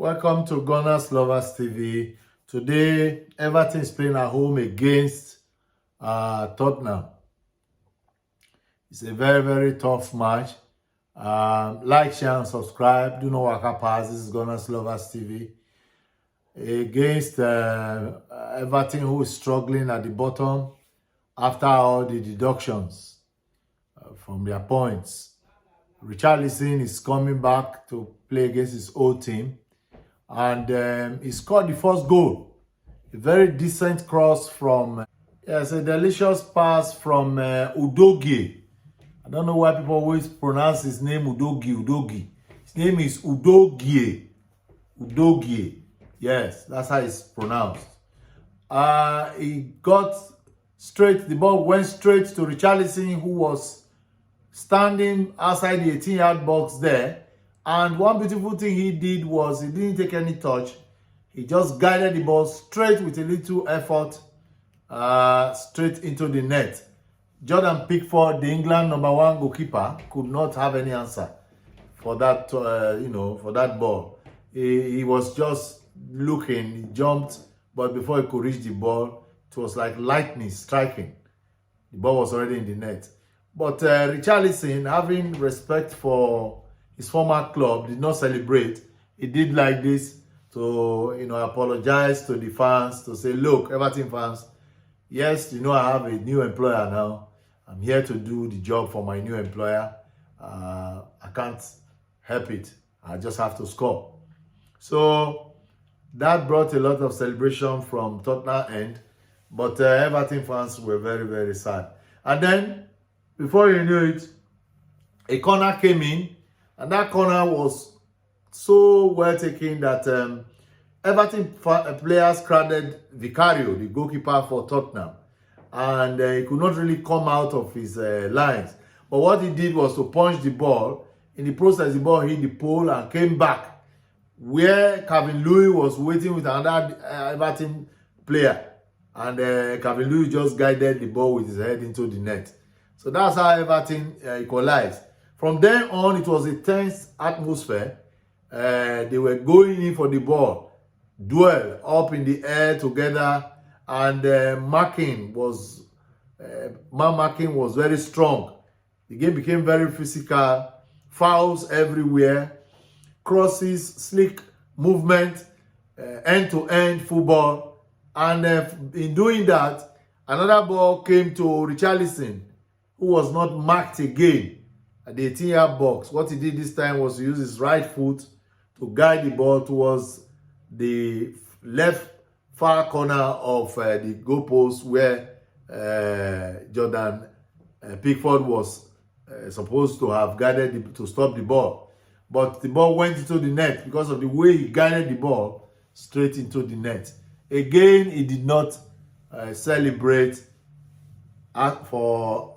Welcome to Gunners Lovers TV. Today, Everton is playing at home against Tottenham. It's a very, very tough match. Like, share, and subscribe. Do not walk up past. This is Gunners Lovers TV. Against Everton, who is struggling at the bottom after all the deductions from their points. Richarlison is coming back to play against his old team. And he scored the first goal. A very decent cross from, yes, a delicious pass from Udogie. I don't know why people always pronounce his name Udogie. His name is Udogie. Udogie. Yes, that's how it's pronounced. He got straight, the ball went straight to Richarlison, who was standing outside the 18-yard box there. And one beautiful thing he did was he didn't take any touch. He just guided the ball straight with a little effort, straight into the net. Jordan Pickford, the England #1 goalkeeper, could not have any answer for that, for that ball. He was just looking, he jumped, but before he could reach the ball, it was like lightning striking. The ball was already in the net. But Richarlison, having respect for his former club, did not celebrate. He did like this to, apologize to the fans, to say, look, Everton fans, yes, I have a new employer now. I'm here to do the job for my new employer. I can't help it. I just have to score. So that brought a lot of celebration from Tottenham end, but Everton fans were very, very sad. And then, before you knew it, a corner came in, and that corner was so well taken that Everton players crowded Vicario, the goalkeeper for Tottenham, and he could not really come out of his lines. But what he did was to punch the ball. In the process, the ball hit the pole and came back, where Calvin Lewin was waiting with another Everton player. And Calvin Lewin just guided the ball with his head into the net. So that's how Everton equalized. From then on, it was a tense atmosphere. They were going in for the ball, duel up in the air together, and man marking was very strong. The game became very physical, fouls everywhere, crosses, slick movement, end-to-end football. And in doing that, another ball came to Richarlison, who was not marked again at the 18-yard box. What he did this time was to use his right foot to guide the ball towards the left far corner of the goalpost, where Jordan Pickford was supposed to have guided to stop the ball. But the ball went into the net because of the way he guided the ball straight into the net. Again, he did not celebrate for,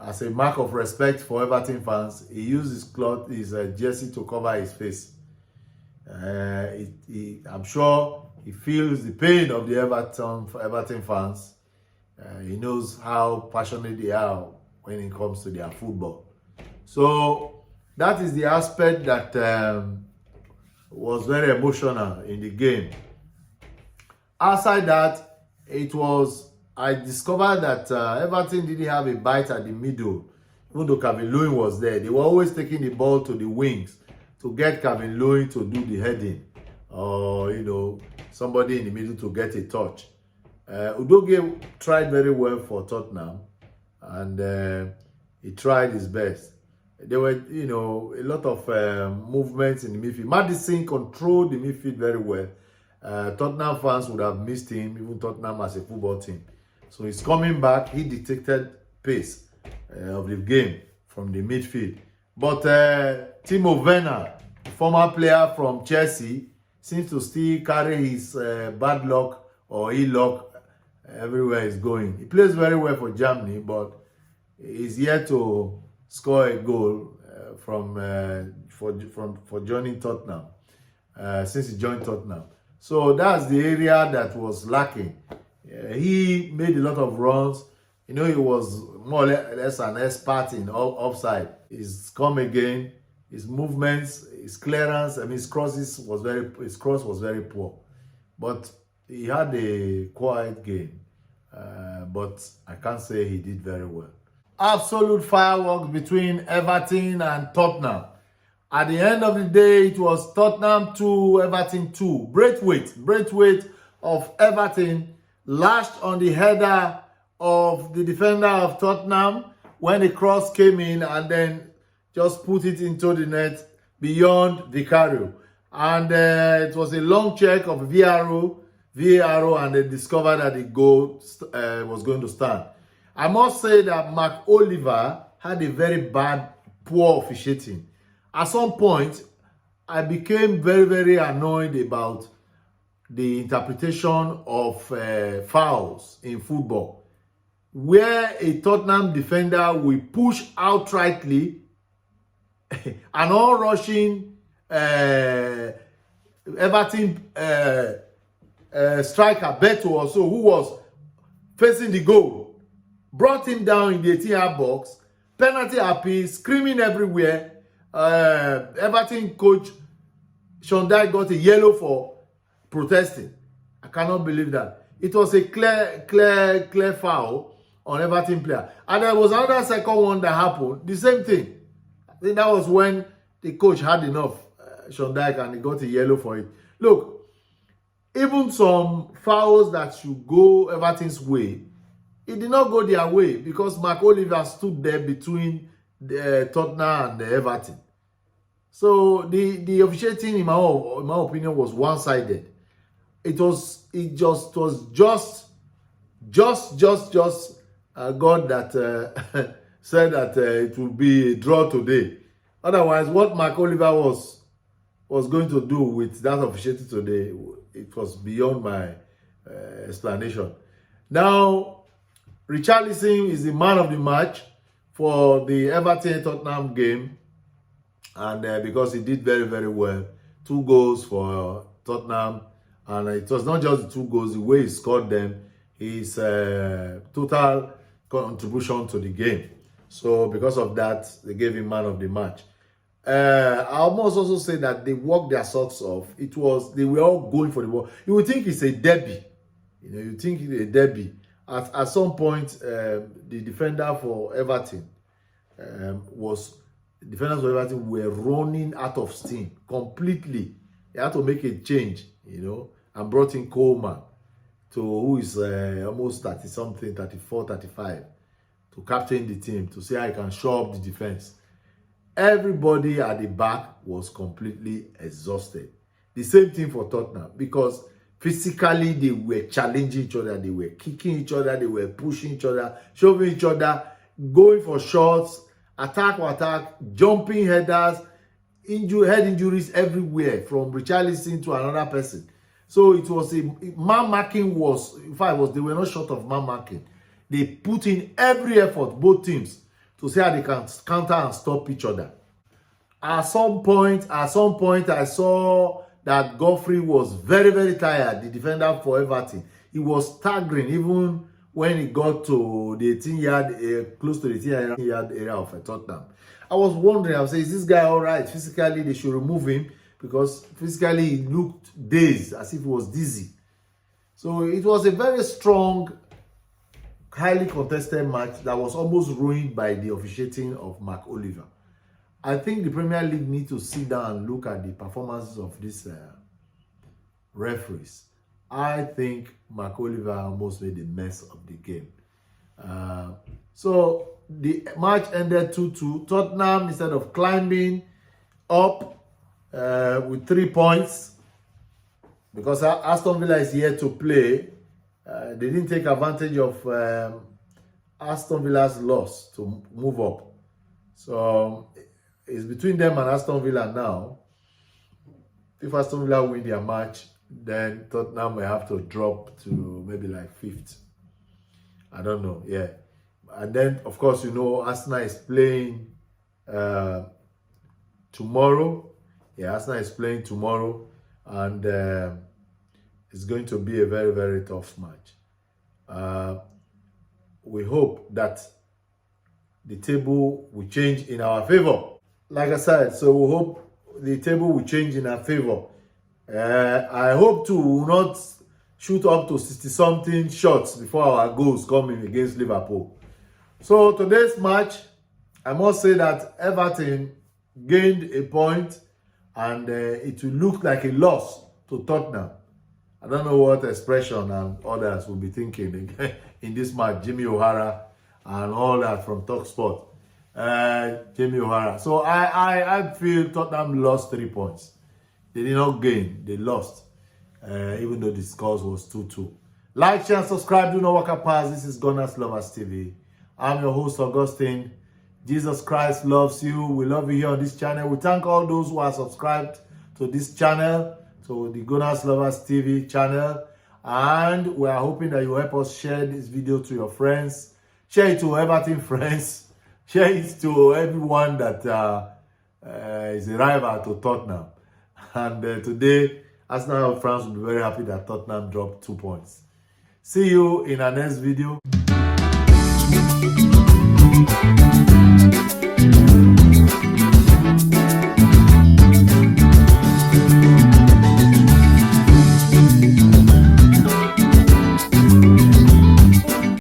as a mark of respect for Everton fans. He used his jersey to cover his face. I'm sure he feels the pain of the Everton fans. He knows how passionate they are when it comes to their football. So that is the aspect that was very emotional in the game. Outside that, I discovered that Everton didn't have a bite at the middle, even though Calvin Lewin was there. They were always taking the ball to the wings to get Calvin Lewin to do the heading, or somebody in the middle to get a touch. Udogie tried very well for Tottenham, and he tried his best. There were a lot of movements in the midfield. Maddison controlled the midfield very well. Tottenham fans would have missed him, even Tottenham as a football team. So he's coming back. He dictated pace of the game from the midfield. But Timo Werner, former player from Chelsea, seems to still carry his bad luck or ill luck everywhere he's going. He plays very well for Germany, but he's yet to score a goal for joining Tottenham since he joined Tottenham. So that's the area that was lacking. He made a lot of runs. He was more or less an expert in offside. He's come again. His movements, his clearance, I mean, his cross was very poor. But he had a quiet game. But I can't say he did very well. Absolute fireworks between Everton and Tottenham. At the end of the day, it was Tottenham 2, Everton 2. Braithwaite of Everton lashed on the header of the defender of Tottenham when the cross came in, and then just put it into the net beyond Vicario. And it was a long check of VAR, and they discovered that the goal was going to stand. I must say that Mark Oliver had a very poor officiating. At some point, I became very, very annoyed about the interpretation of fouls in football, where a Tottenham defender will push outrightly an on-rushing Everton striker, Beto or so, who was facing the goal, brought him down in the 18-yard box, penalty appeal, screaming everywhere. Everton coach Sean Dyche got a yellow for protesting. I cannot believe that. It was a clear foul on Everton player. And there was another second one that happened. The same thing. I think that was when the coach had enough, Sean Dyche, and he got a yellow for it. Look, even some fouls that should go Everton's way, it did not go their way because Mark Oliver stood there between the Tottenham and the Everton. So the officiating, in my opinion, was one-sided. It was just God that said that it would be a draw today. Otherwise, what Mark Oliver was going to do with that officiating today, it was beyond my explanation. Now, Richarlison is the man of the match for the Everton-Tottenham game, and because he did very, very well. 2 goals for Tottenham, and it was not just the 2 goals, the way he scored them, his total contribution to the game. So because of that, they gave him man of the match. I must also say that they worked their socks off. They were all going for the ball. You would think it's a derby. You think it's a derby. At some point, the defender for Everton defenders of Everton were running out of steam completely. They had to make a change, and brought in Coleman, who is almost 30-something, 34, 35, to captain the team, to see how he can show up the defense. Everybody at the back was completely exhausted. The same thing for Tottenham, because physically they were challenging each other, they were kicking each other, they were pushing each other, shoving each other, going for shots, attack, jumping headers, head injuries everywhere, from Richarlison to another person. So it was man marking was, in fact, they were not short of man marking. They put in every effort, both teams, to see how they can counter and stop each other. At some point, I saw that Godfrey was very, very tired, the defender for Everton. He was staggering even when he got to the 18-yard, close to the 18-yard area of Tottenham. I was wondering, I was saying, is this guy all right? Physically, they should remove him, because physically he looked dazed, as if he was dizzy. So it was a very strong, highly contested match that was almost ruined by the officiating of Mark Oliver. I think the Premier League need to sit down and look at the performances of these referees. I think Mark Oliver almost made a mess of the game. So the match ended 2-2. Tottenham, instead of climbing up with 3 points, because Aston Villa is here to play, they didn't take advantage of Aston Villa's loss to move up. So it's between them and Aston Villa now. If Aston Villa win their match, then Tottenham may have to drop to maybe like 5th. I don't know, yeah. And then, of course, Arsenal is playing tomorrow. Yeah, Arsenal is playing tomorrow. And it's going to be a very, very tough match. We hope that the table will change in our favor. like I said, so we hope the table will change in our favor. I hope to will not shoot up to 60-something shots before our goals come in against Liverpool. So today's match, I must say that Everton gained a point, and it will look like a loss to Tottenham. I don't know what expression and others will be thinking in this match. Jimmy O'Hara and all that from TalkSport. Jimmy O'Hara. So I feel Tottenham lost 3 points. They did not gain. They lost. Even though the scores was 2-2. Like, share, and subscribe. Do not walk up past. This is Gunners Lovers TV. I'm your host, Augustine. Jesus Christ loves you. We love you here on this channel. We thank all those who are subscribed to this channel, to the Gunners Lovers TV channel. And we are hoping that you help us share this video to your friends. Share it to Everton friends. Share it to everyone that is a rival to Tottenham. And today, Arsenal fans will be very happy that Tottenham dropped 2 points. See you in our next video.